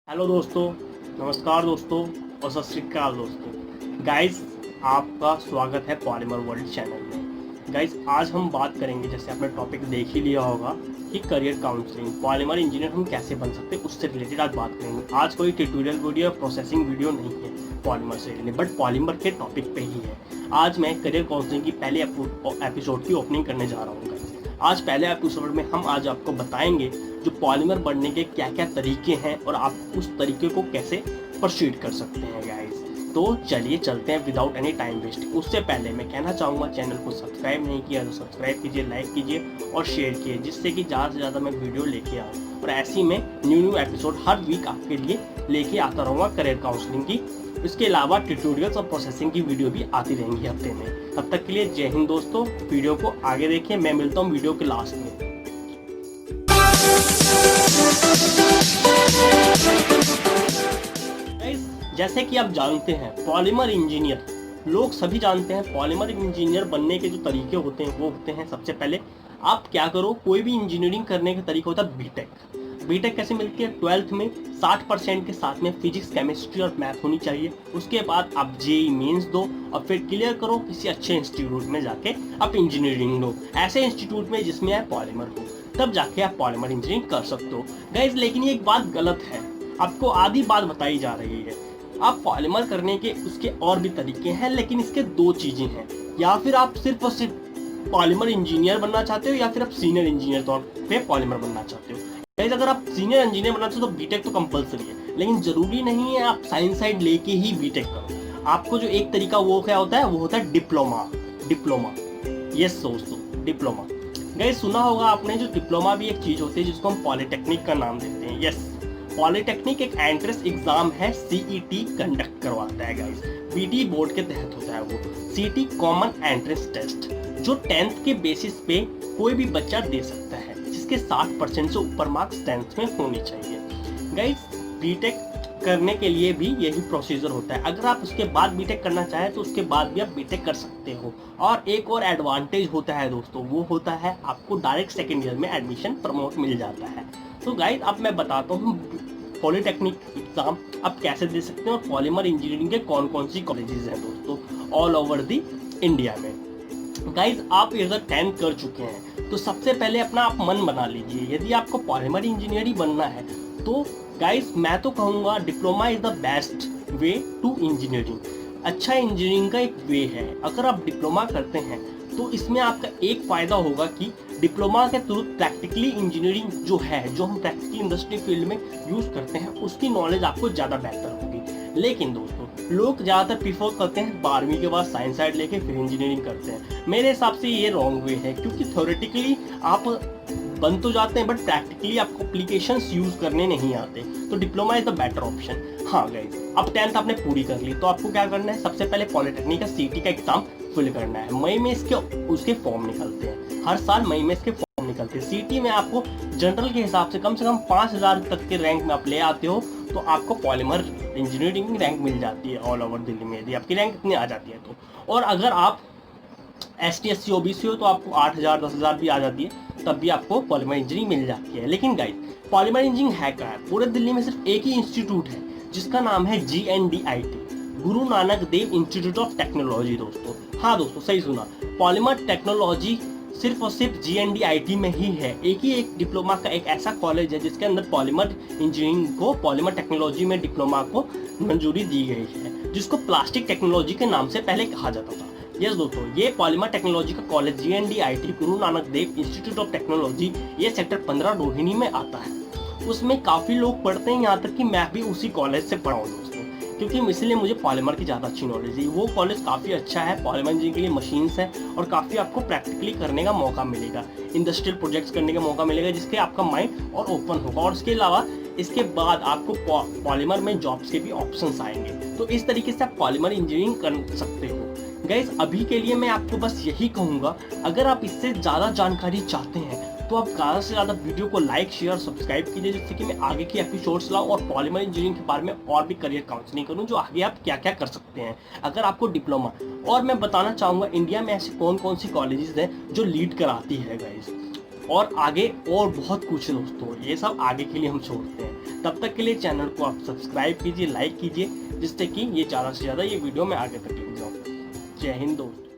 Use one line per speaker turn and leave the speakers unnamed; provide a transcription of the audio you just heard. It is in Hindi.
हेलो दोस्तों, नमस्कार दोस्तों और सत श्री अकाल दोस्तों। गाइस, आपका स्वागत है पॉलीमर वर्ल्ड चैनल में। गाइस, आज हम बात करेंगे, जैसे आपने टॉपिक देख ही लिया होगा, कि करियर काउंसलिंग, पॉलीमर इंजीनियर हम कैसे बन सकते हैं, उससे रिलेटेड आज बात करेंगे। आज कोई ट्यूटोरियल वीडियो या प्रोसेसिंग वीडियो नहीं है पॉलीमर से रिलेटेड, बट पॉलीमर के टॉपिक पे ही है। आज मैं करियर काउंसलिंग की पहले एपिसोड की ओपनिंग करने जा रहा हूँ। आज पहले एपिसोड में हम आज आपको बताएंगे जो पॉलीमर बनने के क्या क्या तरीके हैं और आप उस तरीके को कैसे परस्यूट कर सकते हैं गाइस। तो चलिए चलते हैं विदाउट एनी टाइम वेस्ट। उससे पहले मैं कहना चाहूँगा, चैनल को सब्सक्राइब नहीं किया तो सब्सक्राइब कीजिए, लाइक कीजिए और शेयर कीजिए, जिससे कि ज़्यादा से ज़्यादा मैं वीडियो लेके आऊँ और ऐसी में न्यू एपिसोड हर वीक आपके लिए लेके आता रहूँगा करियर काउंसलिंग की। इसके अलावा ट्यूटोरियल्स और प्रोसेसिंग की वीडियो भी आती रहेंगी हफ्ते में। तब तक के लिए जय हिंद दोस्तों। वीडियो को आगे देखिए, मैं मिलता हूँ वीडियो के लास्ट में। जैसे कि आप जानते हैं, पॉलीमर इंजीनियर, लोग सभी जानते हैं पॉलीमर इंजीनियर बनने के जो तरीके होते हैं वो होते हैं, सबसे पहले आप क्या करो, कोई भी इंजीनियरिंग करने का तरीका होता है बीटेक। बीटेक कैसे मिलती है? 12th में 60% के साथ में फिजिक्स, केमिस्ट्री और मैथ होनी चाहिए। उसके बाद आप जेई मेंस दो और फिर क्लियर करो किसी अच्छे इंस्टीट्यूट में जाके आप इंजीनियरिंग लो, ऐसे इंस्टीट्यूट में जिसमें आप पॉलीमर हो, तब जाके आप पॉलीमर इंजीनियरिंग कर सकते हो गाइज। लेकिन ये एक बात गलत है, आपको आधी बात बताई जा रही है। आप पॉलीमर करने के उसके और भी तरीके हैं, लेकिन इसके दो चीजें हैं, या फिर आप सिर्फ और सिर्फ पॉलीमर इंजीनियर बनना चाहते हो या फिर आप सीनियर इंजीनियर तौर पे पॉलीमर बनना चाहते हो। गाइस, अगर आप सीनियर इंजीनियर बनना चाहते हो तो बीटेक तो कंपलसरी है, लेकिन जरूरी नहीं है आप साइंस साइड लेके ही बीटेक करो। आपको जो एक तरीका वो क्या होता है, वो होता है डिप्लोमा। यस दोस्तों, डिप्लोमा। गाइस, सुना होगा आपने, जो डिप्लोमा भी एक चीज होती है जिसको हम पॉलिटेक्निक का नाम देते हैं। यस, पॉलिटेक्निक एक एंट्रेंस एग्जाम है, सीईटी कंडक्ट करवाता है गाइस। पीटी बोर्ड के तहत होता है वो। सीईटी कॉमन एंट्रेंस टेस्ट, जो 10th के बेसिस पे कोई भी बच्चा दे सकता है, जिसके 60% से ऊपर मार्क्स 10th में होने चाहिए। गाइस, बीटेक करने के लिए भी यही प्रोसीजर होता है। अगर आप उसके बाद बीटेक करना चाहें तो उसके बाद भी आप बीटेक कर सकते हो। और एक और एडवांटेज होता है दोस्तों, वो होता है आपको डायरेक्ट सेकेंड ईयर में एडमिशन प्रमोट मिल जाता है। तो गाइस, अब मैं बताता हूँ पॉलिटेक्निक एग्जाम आप कैसे दे सकते हैं और पॉलीमर इंजीनियरिंग के कौन कौन सी कॉलेजेस हैं दोस्तों ऑल ओवर दी इंडिया में। गाइज, आप अगर 10th कर चुके हैं तो सबसे पहले अपना आप मन बना लीजिए, यदि आपको पॉलीमर इंजीनियरिंग बनना है तो गाइज मैं तो कहूँगा diploma is the best way to engineering. अच्छा इंजीनियरिंग का एक वे है। अगर आप डिप्लोमा करते हैं तो इसमें आपका एक फ़ायदा होगा कि डिप्लोमा के थ्रू प्रैक्टिकली इंजीनियरिंग जो है, जो हम प्रैक्टिकली इंडस्ट्री फील्ड में यूज़ करते हैं, उसकी नॉलेज आपको ज़्यादा बेहतर होगी। लेकिन दोस्तों, लोग ज़्यादातर प्रीफर करते हैं 12वीं के बाद साइंस साइड लेके फिर इंजीनियरिंग करते हैं। मेरे हिसाब से ये रॉन्ग वे है, क्योंकि थ्योरेटिकली आप बन तो जाते हैं बट प्रैक्टिकली आपको एप्लीकेशंस यूज़ करने नहीं आते। तो diploma is the better option. हाँ गाइस, अब 10th आपने पूरी कर ली तो आपको क्या करना है, सबसे पहले पॉलिटेक्निक का सीटी का एग्जाम फिल करना है। मई में उसके फॉर्म निकलते हैं, हर साल मई में इसके फॉर्म निकलते हैं। सीटी में आपको जनरल के हिसाब से कम 5000 तक के रैंक में आप ले आते हो तो आपको पॉलीमर इंजीनियरिंग रैंक मिल जाती है ऑल ओवर दिल्ली में, यदि आपकी रैंक इतनी आ जाती है तो। और अगर आप ST SC OBC हो तो आपको 8000 10,000 भी आ जाती है, तब भी आपको पॉलीमर इंजीनियरिंग मिल जाती है। लेकिन गाइस, पॉलीमर इंजीनियरिंग है क्या है? पूरे दिल्ली में सिर्फ एक ही इंस्टीट्यूट है जिसका नाम है GNDIT, Guru Nanak Dev institute of technology. दोस्तों, हाँ दोस्तों, सही सुना, पॉलीमर टेक्नोलॉजी सिर्फ और सिर्फ GNDIT में ही है। एक ही एक डिप्लोमा का एक ऐसा कॉलेज है जिसके अंदर पॉलीमर इंजीनियरिंग को, पॉलीमर टेक्नोलॉजी में डिप्लोमा को मंजूरी दी गई है, जिसको प्लास्टिक टेक्नोलॉजी के नाम से पहले कहा जाता था। यस दोस्तों, ये पॉलीमर टेक्नोलॉजी का college GNDIT, Guru Nanak Dev institute of technology, ये सेक्टर 15 रोहिणी में आता है। उसमें काफ़ी लोग पढ़ते हैं, यहाँ तक कि मैं भी उसी कॉलेज से पढ़ा हूँ दोस्तों, क्योंकि इसलिए मुझे पॉलीमर की ज़्यादा अच्छी नॉलेज है। वो कॉलेज काफ़ी अच्छा है, पॉलीमर इंजीनियरिंग के लिए मशीन्स है और काफ़ी आपको प्रैक्टिकली करने का मौका मिलेगा, इंडस्ट्रियल प्रोजेक्ट्स करने का मौका मिलेगा, जिसके आपका माइंड और ओपन होगा। और इसके अलावा इसके बाद आपको पॉलीमर में जॉब्स के भी ऑप्शंस आएंगे। तो इस तरीके से आप पॉलीमर इंजीनियरिंग कर सकते हो। गाइस, अभी के लिए मैं आपको बस यही कहूँगा, अगर आप इससे ज़्यादा जानकारी चाहते हैं तो आप ज़्यादा से ज़्यादा वीडियो को लाइक, शेयर, सब्सक्राइब कीजिए, जिससे कि मैं आगे की एपिसोड्स लाऊं और पॉलीमर इंजीनियरिंग के बारे में और भी करियर काउंसलिंग करूं, जो आगे आप क्या क्या कर सकते हैं अगर आपको डिप्लोमा। और मैं बताना चाहूँगा, इंडिया में ऐसे कौन कौन सी कॉलेजेस हैं जो लीड कराती है गाइस, और आगे और बहुत कुछ दोस्तों, ये सब आगे के लिए हम छोड़ते हैं। तब तक के लिए चैनल को आप सब्सक्राइब कीजिए, लाइक कीजिए, जिससे कि ये ज़्यादा से ज़्यादा ये वीडियो मैं आगे तक ले जाऊँ। जय हिंद दोस्तों।